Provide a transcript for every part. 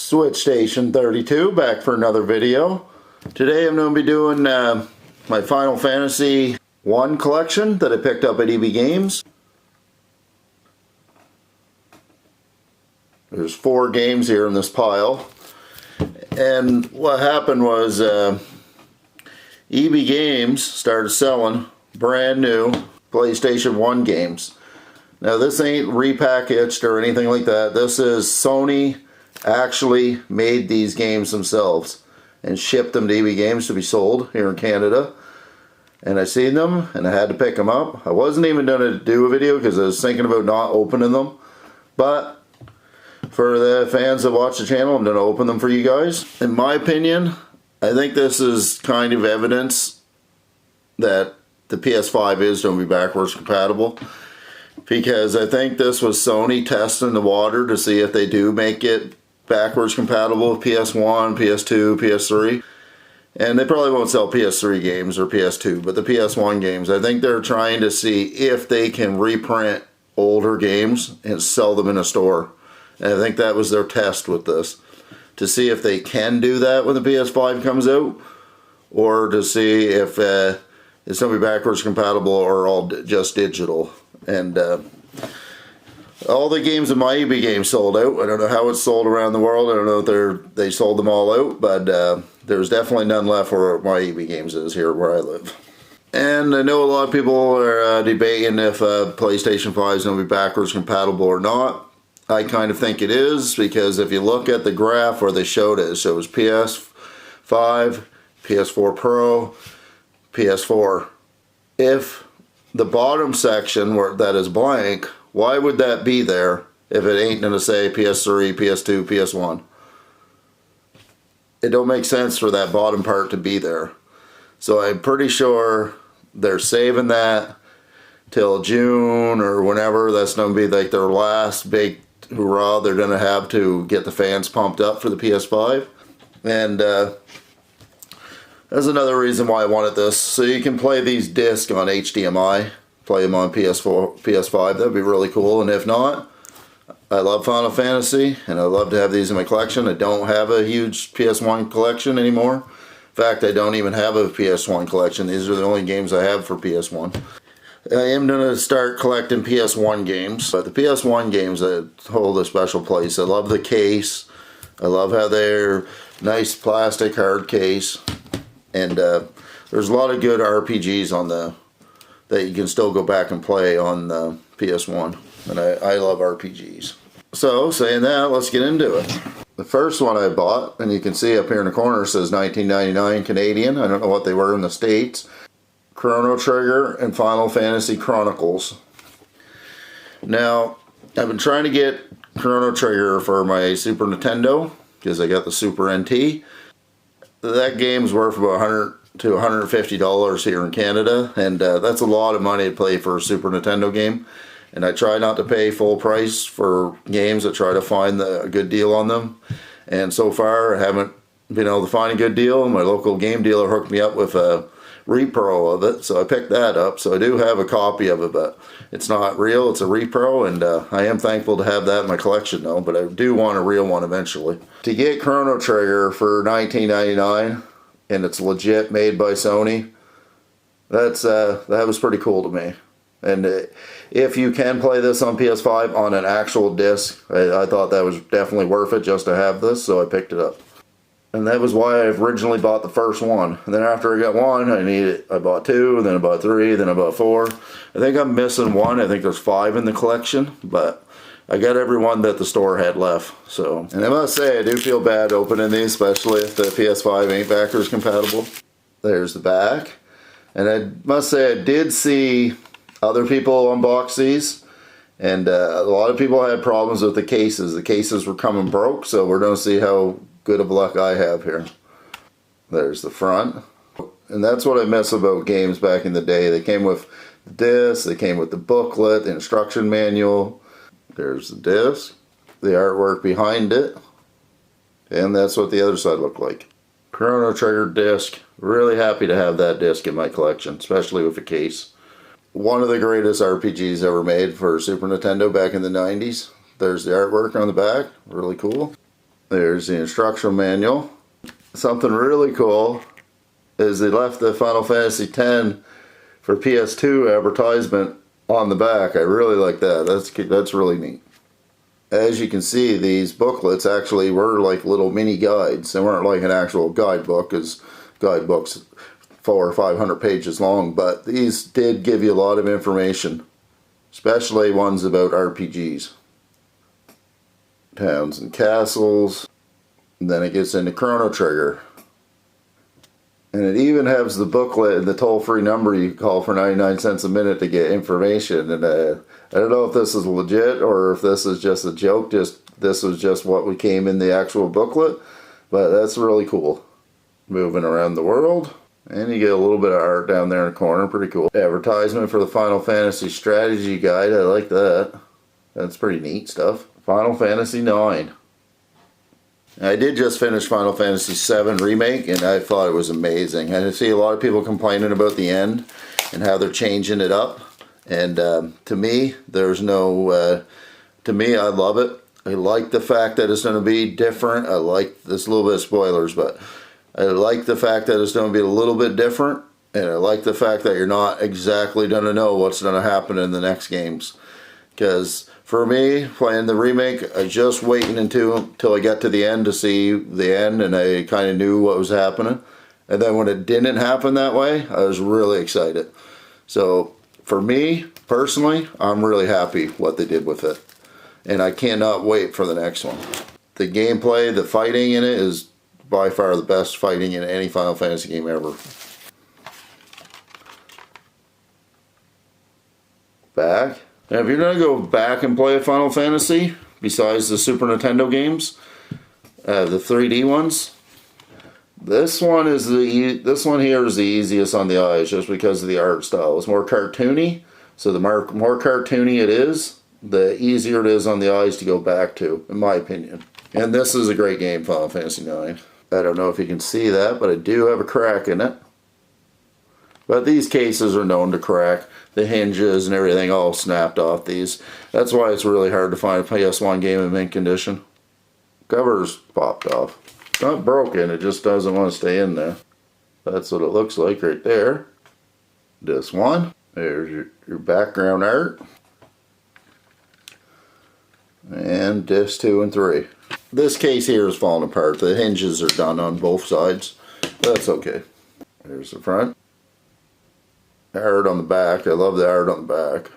Switch Station 32 back for another video. Today I'm going to be doing my Final Fantasy 1 collection that I picked up at EB Games. There's 4 games here in this pile. And what happened was EB Games started selling brand new PlayStation 1 games. Now this ain't repackaged or anything like that. This is Sony actually made these games themselves and shipped them to EB Games to be sold here in Canada. And I seen them and I had to pick them up. I wasn't even going to do a video because I was thinking about not opening them. But for the fans that watch the channel, I'm going to open them for you guys. In my opinion, I think this is kind of evidence that the PS5 is going to be backwards compatible. Because I think this was Sony testing the water to see if they do make it backwards compatible with PS1, PS2, PS3. And they probably won't sell PS3 games or PS2, but the PS1 games, I think they're trying to see if they can reprint older games and sell them in a store. And I think that was their test with this. To see if they can do that when the PS5 comes out, or to see if it's going to be backwards compatible or all just digital. And all the games in my EB Games sold out. I don't know how it's sold around the world. I don't know if they sold them all out, but there's definitely none left where my EB Games is here where I live. And I know a lot of people are debating if PlayStation 5 is going to be backwards compatible or not. I kind of think it is, because if you look at the graph where they showed it, it shows PS5, PS4 Pro, PS4. If the bottom section where that is blank, why would that be there if it ain't going to say PS3, PS2, PS1? It don't make sense for that bottom part to be there. So I'm pretty sure they're saving that till June or whenever. That's going to be like their last big hurrah they're going to have to get the fans pumped up for the PS5. And that's another reason why I wanted this. So you can play these discs on HDMI, play them on PS4, PS5. That'd be really cool. And if not, I love Final Fantasy and I love to have these in my collection. I don't have a huge PS1 collection anymore. In fact, I don't even have a PS1 collection. These are the only games I have for PS1. I am going to start collecting PS1 games, but the PS1 games hold a special place. I love the case. I love how they're nice plastic hard case. And there's a lot of good RPGs on that you can still go back and play on the PS1. And I love RPGs. So, saying that, let's get into it. The first one I bought, and you can see up here in the corner, says 1999 Canadian. I don't know what they were in the States. Chrono Trigger and Final Fantasy Chronicles. Now, I've been trying to get Chrono Trigger for my Super Nintendo, because I got the Super NT. That game's worth about $100 to $150 here in Canada, and that's a lot of money to play for a Super Nintendo game. And I try not to pay full price for games. I try to find a good deal on them. And so far, I haven't been able to find a good deal. My local game dealer hooked me up with a repro of it, so I picked that up. So I do have a copy of it, but it's not real. It's a repro, and I am thankful to have that in my collection though, but I do want a real one eventually. To get Chrono Trigger for $19.99, and it's legit made by Sony, that was pretty cool to me. And if you can play this on PS5 on an actual disc, I thought that was definitely worth it just to have this, so I picked it up. And that was why I originally bought the first one. And then after I got one, I bought 2, and then I bought 3, then I bought 4. I think I'm missing 1. I think there's 5 in the collection, but I got every one that the store had left. So, and I must say, I do feel bad opening these, especially if the PS5 ain't backwards compatible. There's the back. And I must say, I did see other people unbox these, and a lot of people had problems with the cases. The cases were coming broke, so we're going to see how good of luck I have here. There's the front. And that's what I miss about games back in the day. They came with the disc, they came with the booklet, the instruction manual. There's the disc, the artwork behind it, and that's what the other side looked like. Chrono Trigger disc. Really happy to have that disc in my collection, especially with a case. One of the greatest RPGs ever made for Super Nintendo back in the 90s. There's the artwork on the back, really cool. There's the instructional manual. Something really cool is they left the Final Fantasy X for PS2 advertisement on the back. I really like that. That's really neat. As you can see, these booklets actually were like little mini guides. They weren't like an actual guidebook, because guidebooks 400 or 500 pages long, but these did give you a lot of information, especially ones about RPGs. Towns and castles. And then it gets into Chrono Trigger. And it even has the booklet and the toll-free number you call for 99 cents a minute to get information. And I don't know if this is legit or if this is just a joke. This was just what we came in the actual booklet. But that's really cool. Moving around the world. And you get a little bit of art down there in the corner. Pretty cool. Advertisement for the Final Fantasy Strategy Guide. I like that. That's pretty neat stuff. Final Fantasy IX. I did just finish Final Fantasy VII Remake, and I thought it was amazing. I see a lot of people complaining about the end and how they're changing it up. And to me, to me, I love it. I like the fact that it's going to be different. I like this little bit of spoilers, but I like the fact that it's going to be a little bit different. And I like the fact that you're not exactly going to know what's going to happen in the next games. Because for me, playing the remake, I just waiting until I got to the end to see the end, and I kind of knew what was happening. And then when it didn't happen that way, I was really excited. So for me, personally, I'm really happy what they did with it. And I cannot wait for the next one. The gameplay, the fighting in it is by far the best fighting in any Final Fantasy game ever. Back. Now, if you're going to go back and play a Final Fantasy, besides the Super Nintendo games, the 3D ones, this one here is the easiest on the eyes, just because of the art style. It's more cartoony, so the more cartoony it is, the easier it is on the eyes to go back to, in my opinion. And this is a great game, Final Fantasy IX. I don't know if you can see that, but I do have a crack in it. But these cases are known to crack. The hinges and everything all snapped off these. That's why it's really hard to find a PS1 game in mint condition. Cover's popped off. It's not broken, it just doesn't want to stay in there. That's what it looks like right there. This one. There's your background art. And disc 2 and 3. This case here is falling apart. The hinges are done on both sides. That's okay. There's the front. Art on the back. I love the art on the back.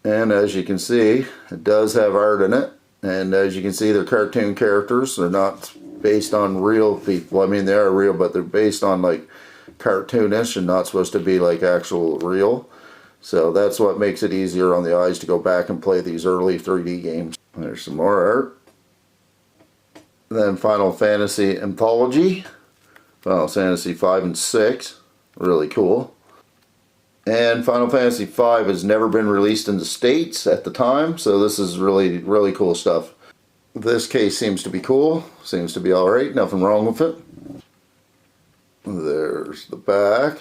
And as you can see, it does have art in it. And as you can see, they're cartoon characters. They're not based on real people. I mean, they are real, but they're based on like cartoonish and not supposed to be like actual real. So that's what makes it easier on the eyes to go back and play these early 3D games. There's some more art. Then Final Fantasy Anthology. Final Fantasy 5 and 6. Really cool. And Final Fantasy V has never been released in the States at the time, so this is really, really cool stuff. This case seems to be cool. Seems to be alright. Nothing wrong with it. There's the back.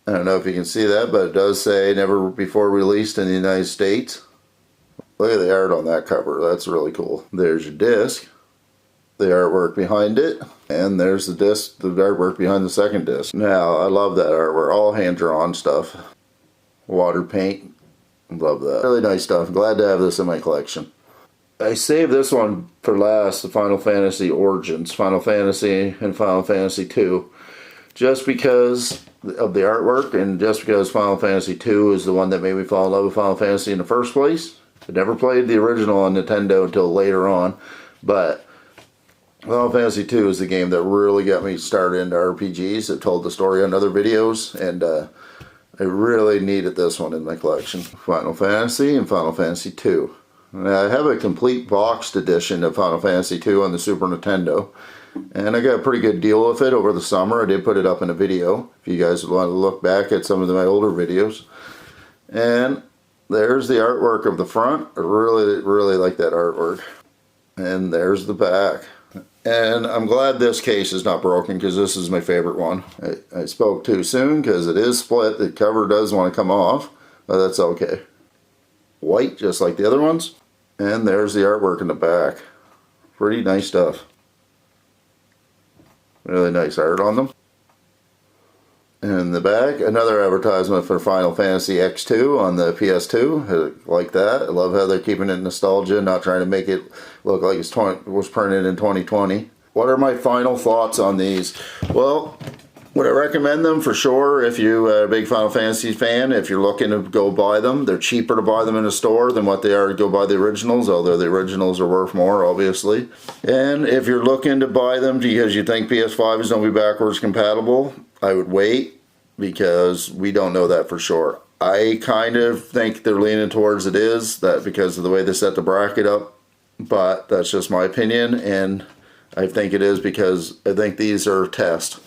I don't know if you can see that, but it does say never before released in the United States. Look at the art on that cover. That's really cool. There's your disc. The artwork behind it, and there's the disc, the artwork behind the second disc. Now, I love that artwork, all hand-drawn stuff. Water paint, love that. Really nice stuff. Glad to have this in my collection. I saved this one for last, the Final Fantasy Origins, Final Fantasy and Final Fantasy II, just because of the artwork, and just because Final Fantasy II is the one that made me fall in love with Final Fantasy in the first place. I never played the original on Nintendo until later on, but Final Fantasy II is the game that really got me started into RPGs. It told the story on other videos, and I really needed this one in my collection. Final Fantasy and Final Fantasy II. Now, I have a complete boxed edition of Final Fantasy II on the Super Nintendo, and I got a pretty good deal with it over the summer. I did put it up in a video, if you guys want to look back at some of my older videos. And there's the artwork of the front. I really, really like that artwork. And there's the back. And I'm glad this case is not broken, because this is my favorite one. I spoke too soon because it is split. The cover does want to come off, but that's okay. White, just like the other ones. And there's the artwork in the back. Pretty nice stuff. Really nice art on them. And in the back, another advertisement for Final Fantasy X2 on the PS2. I like that. I love how they're keeping it nostalgia, not trying to make it look like it was printed in 2020. What are my final thoughts on these? Well, would I recommend them? For sure. If you're a big Final Fantasy fan, if you're looking to go buy them, they're cheaper to buy them in a store than what they are to go buy the originals, although the originals are worth more, obviously. And if you're looking to buy them because you think PS5 is going to be backwards compatible, I would wait, because we don't know that for sure. I kind of think they're leaning towards it is, that because of the way they set the bracket up, but that's just my opinion, and I think it is because I think these are tests.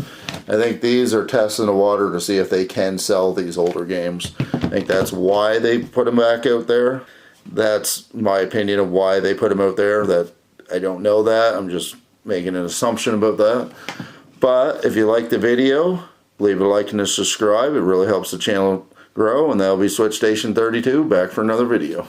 I think these are tests in the water to see if they can sell these older games. I think that's why they put them back out there. That's my opinion of why they put them out there. That I don't know that. I'm just making an assumption about that. But if you like the video, leave a like and a subscribe. It really helps the channel grow, and that'll be Switch Station 32 back for another video.